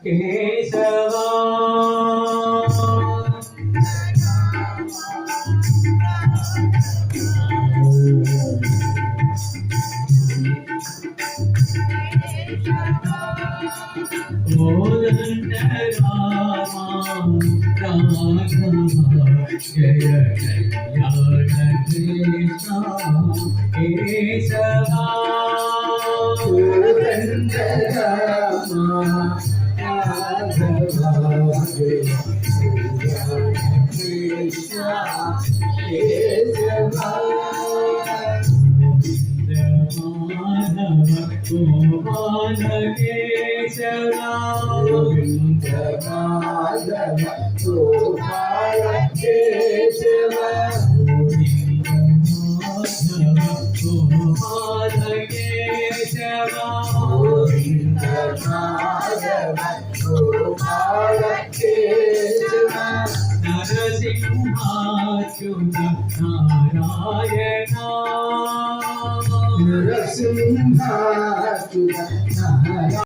Keshava Kodanda Rama Raghava Jaya Kalyana Krishna Keshava Kodanda Rama Raghava Jaya Kalyana Krishna Keshava Gopala Keshava Govinda Madhava Gopala Keshava Gopala Keshava Govinda Madhava Gopala Keshava నరసింహాచ్యుత Narayana నరసింహాచ్యుత Narayana